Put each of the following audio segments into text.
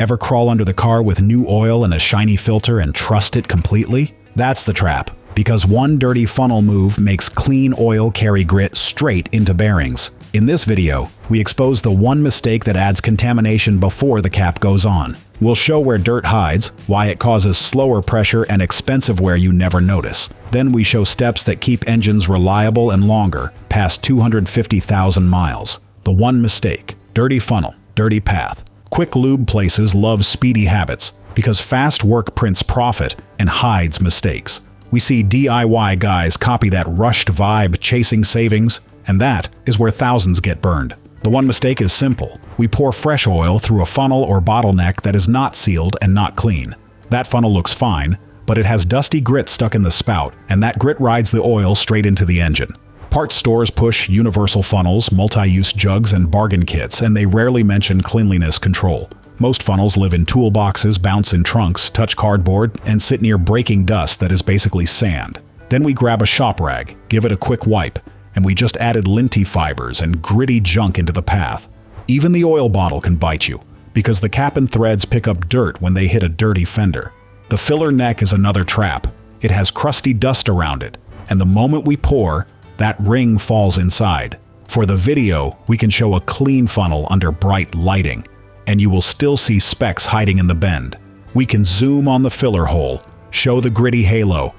Ever crawl under the car with new oil and a shiny filter and trust it completely? That's the trap, because one dirty funnel move makes clean oil carry grit straight into bearings. In this video, we expose the one mistake that adds contamination before the cap goes on. We'll show where dirt hides, why it causes slower pressure and expensive wear you never notice. Then we show steps that keep engines reliable and longer, past 250,000 miles. The one mistake: dirty funnel, dirty path. Quick lube places love speedy habits, because fast work prints profit and hides mistakes. We see DIY guys copy that rushed vibe chasing savings, and that is where thousands get burned. The one mistake is simple. We pour fresh oil through a funnel or bottleneck that is not sealed and not clean. That funnel looks fine, but it has dusty grit stuck in the spout, and that grit rides the oil straight into the engine. Parts stores push universal funnels, multi-use jugs, and bargain kits, and they rarely mention cleanliness control. Most funnels live in toolboxes, bounce in trunks, touch cardboard, and sit near breaking dust that is basically sand. Then we grab a shop rag, give it a quick wipe, and we just added linty fibers and gritty junk into the path. Even the oil bottle can bite you, because the cap and threads pick up dirt when they hit a dirty fender. The filler neck is another trap. It has crusty dust around it, and the moment we pour, that ring falls inside. For the video, we can show a clean funnel under bright lighting, and you will still see specks hiding in the bend. We can zoom on the filler hole, show the gritty halo,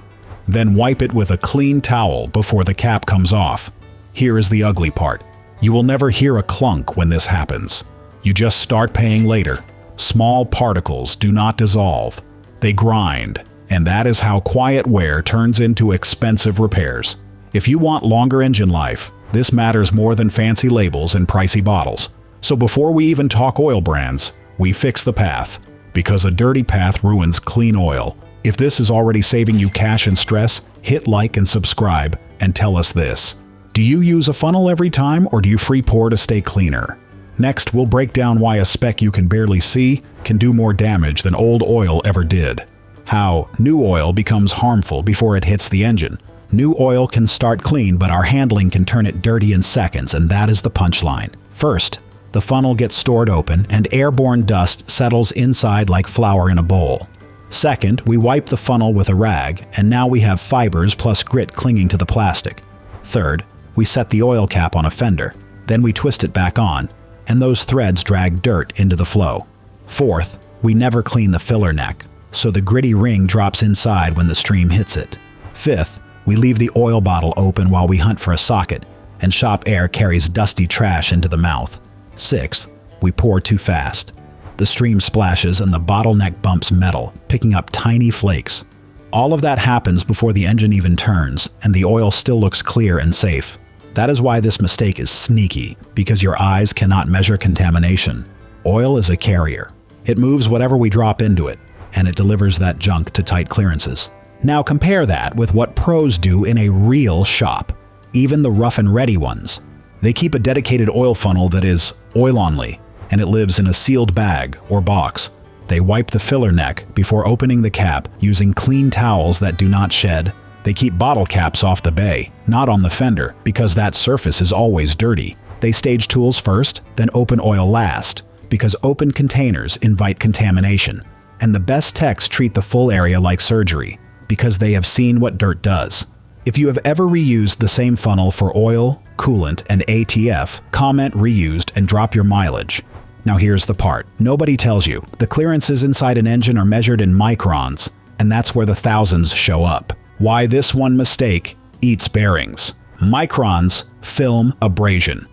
then wipe it with a clean towel before the cap comes off. Here is the ugly part. You will never hear a clunk when this happens. You just start paying later. Small particles do not dissolve. They grind, and that is how quiet wear turns into expensive repairs. If you want longer engine life, this matters more than fancy labels and pricey bottles. So before we even talk oil brands, we fix the path, because a dirty path ruins clean oil. If this is already saving you cash and stress, hit like and subscribe and tell us this. Do you use a funnel every time, or do you free pour to stay cleaner? Next, we'll break down why a speck you can barely see can do more damage than old oil ever did. How new oil becomes harmful before it hits the engine. New oil can start clean, but our handling can turn it dirty in seconds, and that is the punchline. First, the funnel gets stored open, and airborne dust settles inside like flour in a bowl. Second, we wipe the funnel with a rag, and now we have fibers plus grit clinging to the plastic. Third, we set the oil cap on a fender. Then we twist it back on, and those threads drag dirt into the flow. Fourth, we never clean the filler neck, so the gritty ring drops inside when the stream hits it. Fifth, we leave the oil bottle open while we hunt for a socket, and shop air carries dusty trash into the mouth. Sixth, we pour too fast. The stream splashes and the bottleneck bumps metal, picking up tiny flakes. All of that happens before the engine even turns, and the oil still looks clear and safe. That is why this mistake is sneaky, because your eyes cannot measure contamination. Oil is a carrier. It moves whatever we drop into it, and it delivers that junk to tight clearances. Now compare that with what pros do in a real shop, even the rough and ready ones. They keep a dedicated oil funnel that is oil-only, and it lives in a sealed bag or box. They wipe the filler neck before opening the cap using clean towels that do not shed. They keep bottle caps off the bay, not on the fender, because that surface is always dirty. They stage tools first, then open oil last, because open containers invite contamination. And the best techs treat the full area like surgery, because they have seen what dirt does. If you have ever reused the same funnel for oil, coolant, and ATF, comment reused and drop your mileage. Now here's the part nobody tells you. The clearances inside an engine are measured in microns, and that's where the thousands show up. Why this one mistake eats bearings. Microns, film, abrasion.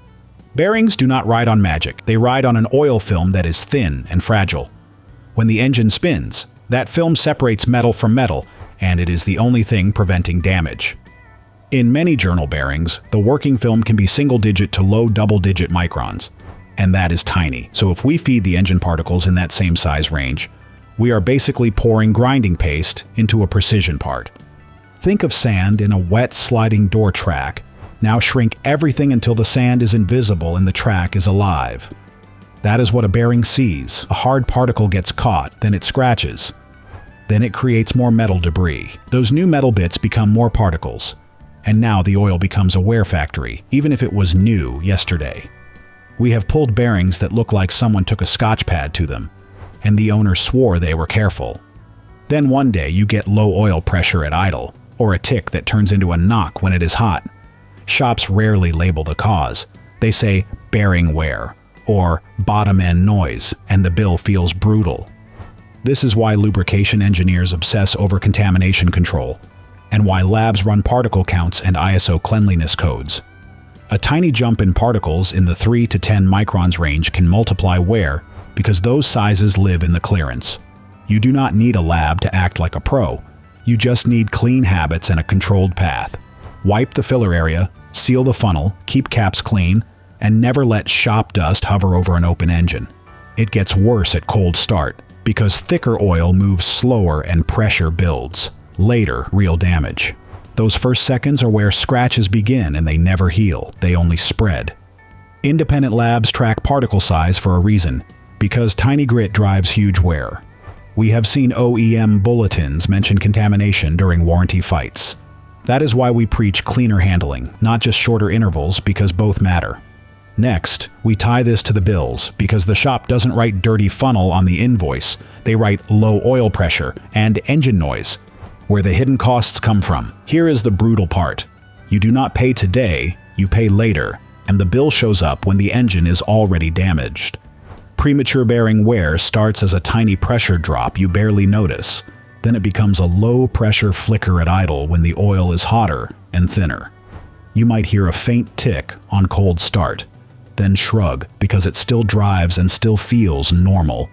Bearings do not ride on magic. They ride on an oil film that is thin and fragile. When the engine spins, that film separates metal from metal, and it is the only thing preventing damage. In many journal bearings, the working film can be single-digit to low double-digit microns, and that is tiny. So if we feed the engine particles in that same size range, we are basically pouring grinding paste into a precision part. Think of sand in a wet sliding door track. Now shrink everything until the sand is invisible and the track is alive. That is what a bearing sees. A hard particle gets caught, then it scratches. Then it creates more metal debris. Those new metal bits become more particles. And now the oil becomes a wear factory, even if it was new yesterday. We have pulled bearings that look like someone took a scotch pad to them. and the owner swore they were careful. Then one day you get low oil pressure at idle, or a tick that turns into a knock when it is hot. Shops rarely label the cause. They say bearing wear, or bottom end noise, and the bill feels brutal. This is why lubrication engineers obsess over contamination control, and why labs run particle counts and ISO cleanliness codes. A tiny jump in particles in the 3 to 10 microns range can multiply wear because those sizes live in the clearance. You do not need a lab to act like a pro. You just need clean habits and a controlled path. Wipe the filler area, seal the funnel, keep caps clean, and never let shop dust hover over an open engine. It gets worse at cold start because thicker oil moves slower and pressure builds. Later, real damage. Those first seconds are where scratches begin and they never heal, they only spread. Independent labs track particle size for a reason, because tiny grit drives huge wear. We have seen OEM bulletins mention contamination during warranty fights. That is why we preach cleaner handling, not just shorter intervals, because both matter. Next, we tie this to the bills, because the shop doesn't write dirty funnel on the invoice, they write low oil pressure and engine noise, where the hidden costs come from. Here is the brutal part. You do not pay today, you pay later, and the bill shows up when the engine is already damaged. Premature bearing wear starts as a tiny pressure drop you barely notice. Then it becomes a low-pressure flicker at idle when the oil is hotter and thinner. You might hear a faint tick on cold start, then shrug because it still drives and still feels normal.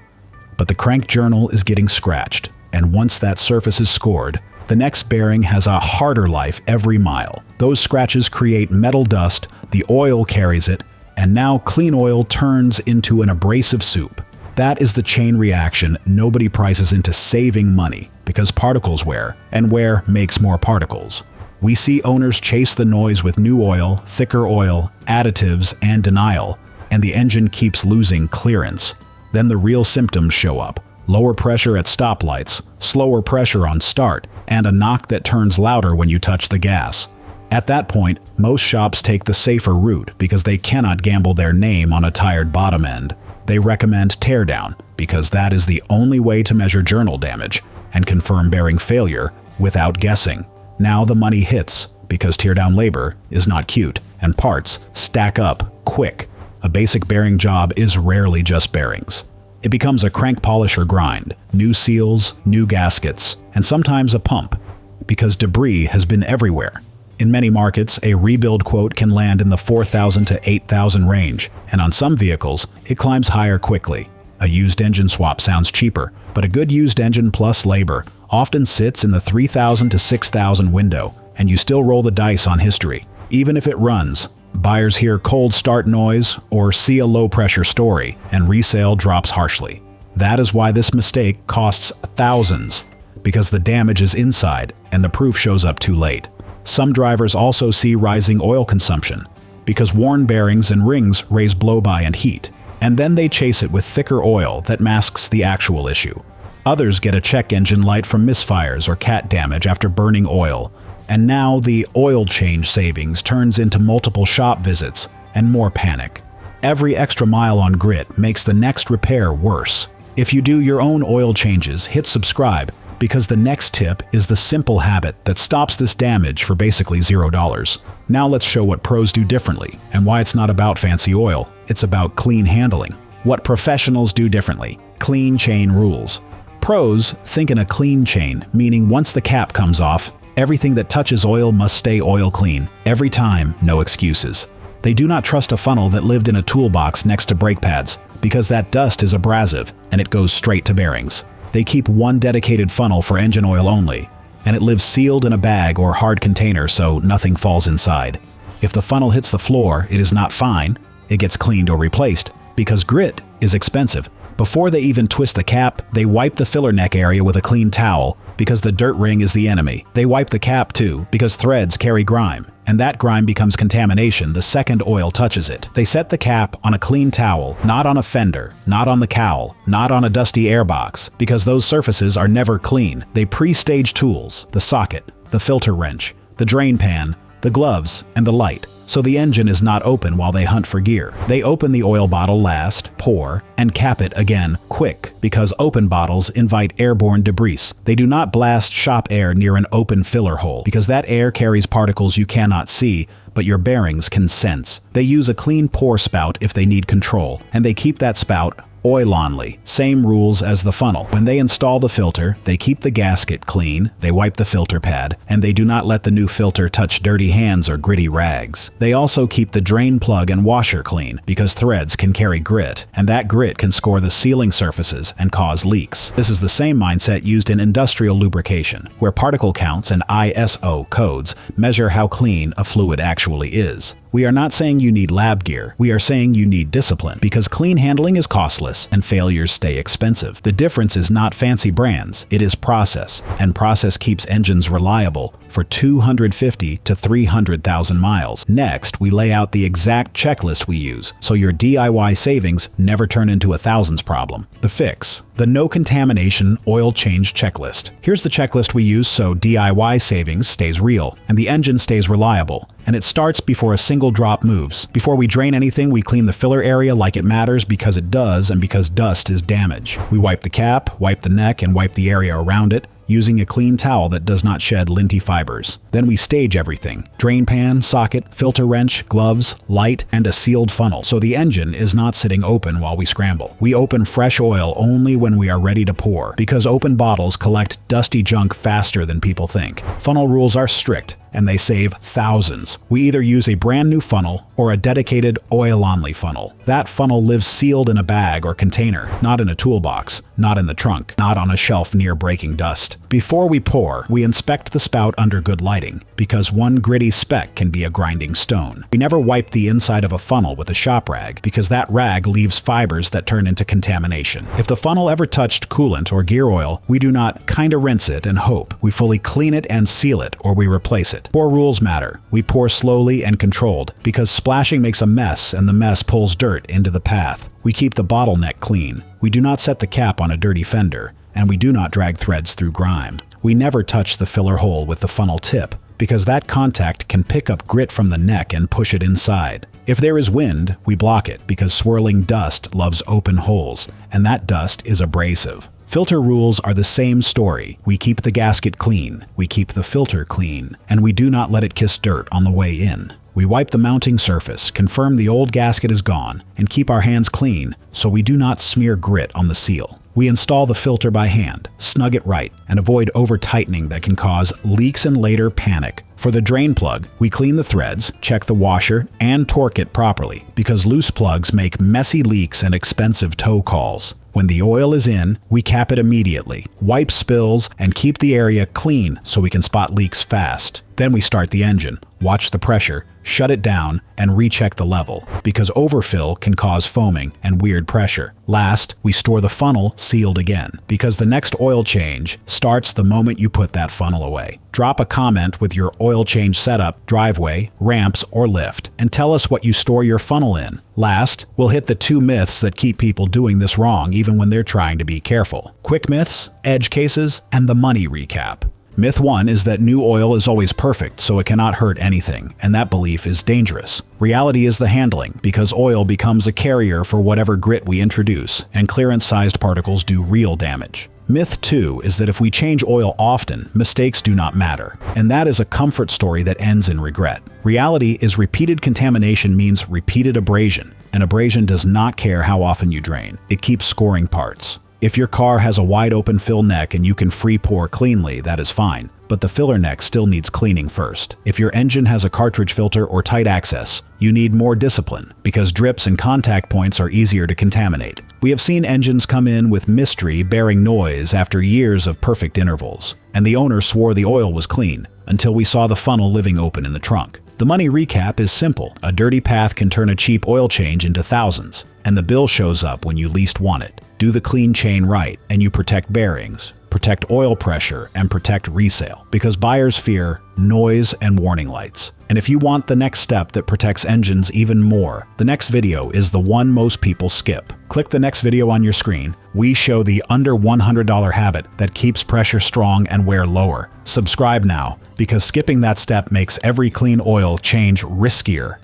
But the crank journal is getting scratched, and once that surface is scored, the next bearing has a harder life every mile. Those scratches create metal dust, the oil carries it, and now clean oil turns into an abrasive soup. That is the chain reaction nobody prices into saving money, because particles wear, and wear makes more particles. We see owners chase the noise with new oil, thicker oil, additives, and denial, and the engine keeps losing clearance. Then the real symptoms show up. Lower pressure at stoplights, slower pressure on start, and a knock that turns louder when you touch the gas. At that point, most shops take the safer route because they cannot gamble their name on a tired bottom end. They recommend teardown because that is the only way to measure journal damage and confirm bearing failure without guessing. Now the money hits because teardown labor is not cute and parts stack up quick. A basic bearing job is rarely just bearings. It becomes a crank polisher grind, new seals, new gaskets, and sometimes a pump because debris has been everywhere. In many markets, a rebuild quote can land in the $4,000 to $8,000 range, and on some vehicles, it climbs higher quickly. A used engine swap sounds cheaper, but a good used engine plus labor often sits in the $3,000 to $6,000 window, and you still roll the dice on history. Even if it runs, buyers hear cold start noise or see a low-pressure story, and resale drops harshly. That is why this mistake costs thousands, because the damage is inside and the proof shows up too late. Some drivers also see rising oil consumption because worn bearings and rings raise blow-by and heat, and then they chase it with thicker oil that masks the actual issue. Others get a check engine light from misfires or cat damage after burning oil, and now the oil change savings turns into multiple shop visits and more panic. Every extra mile on grit makes the next repair worse. If you do your own oil changes, hit subscribe, because the next tip is the simple habit that stops this damage for basically $0. Now let's show what pros do differently and why it's not about fancy oil, it's about clean handling. What professionals do differently. Clean chain rules. Pros think in a clean chain, meaning once the cap comes off, everything that touches oil must stay oil clean. Every time, no excuses. They do not trust a funnel that lived in a toolbox next to brake pads, because that dust is abrasive and it goes straight to bearings. They keep one dedicated funnel for engine oil only, and it lives sealed in a bag or hard container so nothing falls inside. If the funnel hits the floor, it is not fine, it gets cleaned or replaced, because grit is expensive. Before they even twist the cap, they wipe the filler neck area with a clean towel, because the dirt ring is the enemy. They wipe the cap too, because threads carry grime, and that grime becomes contamination the second oil touches it. They set the cap on a clean towel, not on a fender, not on the cowl, not on a dusty airbox, because those surfaces are never clean. They pre-stage tools, the socket, the filter wrench, the drain pan, the gloves, and the light. so the engine is not open while they hunt for gear. They open the oil bottle last, pour, and cap it again quick, because open bottles invite airborne debris. They do not blast shop air near an open filler hole, because that air carries particles you cannot see, but your bearings can sense. They use a clean pour spout if they need control, and they keep that spout oil-only. Same rules as the funnel. When they install the filter, they keep the gasket clean, they wipe the filter pad, and they do not let the new filter touch dirty hands or gritty rags. They also keep the drain plug and washer clean, because threads can carry grit, and that grit can score the sealing surfaces and cause leaks. This is the same mindset used in industrial lubrication, where particle counts and ISO codes measure how clean a fluid actually is. We are not saying you need lab gear, we are saying you need discipline, because clean handling is costless and failures stay expensive. The difference is not fancy brands, it is process, and process keeps engines reliable for 250 to 300,000 miles. Next, we lay out the exact checklist we use, so your DIY savings never turn into a thousands problem. The fix. The no contamination oil change checklist. Here's the checklist we use so DIY savings stays real, and the engine stays reliable. And it starts before a single drop moves. Before we drain anything, we clean the filler area like it matters, because it does, and because dust is damage. We wipe the cap, wipe the neck, and wipe the area around it, using a clean towel that does not shed linty fibers. Then we stage everything: drain pan, socket, filter wrench, gloves, light, and a sealed funnel, so the engine is not sitting open while we scramble. We open fresh oil only when we are ready to pour, because open bottles collect dusty junk faster than people think. Funnel rules are strict, and they save thousands. We either use a brand new funnel or a dedicated oil-only funnel. That funnel lives sealed in a bag or container, not in a toolbox, not in the trunk, not on a shelf near breaking dust. Before we pour, we inspect the spout under good lighting, because one gritty speck can be a grinding stone. We never wipe the inside of a funnel with a shop rag, because that rag leaves fibers that turn into contamination. If the funnel ever touched coolant or gear oil, we do not kinda rinse it and hope. We fully clean it and seal it, or we replace it. Pour rules matter. We pour slowly and controlled, because splashing makes a mess and the mess pulls dirt into the path. We keep the bottleneck clean. We do not set the cap on a dirty fender, and we do not drag threads through grime. We never touch the filler hole with the funnel tip, because that contact can pick up grit from the neck and push it inside. If there is wind, we block it, because swirling dust loves open holes, and that dust is abrasive. Filter rules are the same story. We keep the gasket clean, we keep the filter clean, and we do not let it kiss dirt on the way in. We wipe the mounting surface, confirm the old gasket is gone, and keep our hands clean so we do not smear grit on the seal. We install the filter by hand, snug it right, and avoid over-tightening that can cause leaks and later panic. For the drain plug, we clean the threads, check the washer, and torque it properly, because loose plugs make messy leaks and expensive tow calls. When the oil is in, we cap it immediately, wipe spills, and keep the area clean so we can spot leaks fast. Then we start the engine, watch the pressure, shut it down, and recheck the level, because overfill can cause foaming and weird pressure. Last, we store the funnel sealed again, because the next oil change starts the moment you put that funnel away. Drop a comment with your oil change setup, driveway, ramps, or lift, and tell us what you store your funnel in. Last, we'll hit the 2 myths that keep people doing this wrong even when they're trying to be careful. Quick myths, edge cases, and the money recap. Myth 1 is that new oil is always perfect, so it cannot hurt anything, and that belief is dangerous. Reality is the handling, because oil becomes a carrier for whatever grit we introduce, and clearance-sized particles do real damage. Myth 2 is that if we change oil often, mistakes do not matter, and that is a comfort story that ends in regret. Reality is repeated contamination means repeated abrasion, and abrasion does not care how often you drain. It keeps scoring parts. If your car has a wide open fill neck and you can free pour cleanly, that is fine, but the filler neck still needs cleaning first. If your engine has a cartridge filter or tight access, you need more discipline, because drips and contact points are easier to contaminate. We have seen engines come in with mystery bearing noise after years of perfect intervals, and the owner swore the oil was clean, until we saw the funnel living open in the trunk. The money recap is simple. A dirty path can turn a cheap oil change into thousands, and the bill shows up when you least want it. Do the clean chain right, and you protect bearings, protect oil pressure, and protect resale, because buyers fear noise and warning lights. And if you want the next step that protects engines even more, the next video is the one most people skip. Click the next video on your screen. We show the under $100 habit that keeps pressure strong and wear lower. Subscribe now because skipping that step makes every clean oil change riskier.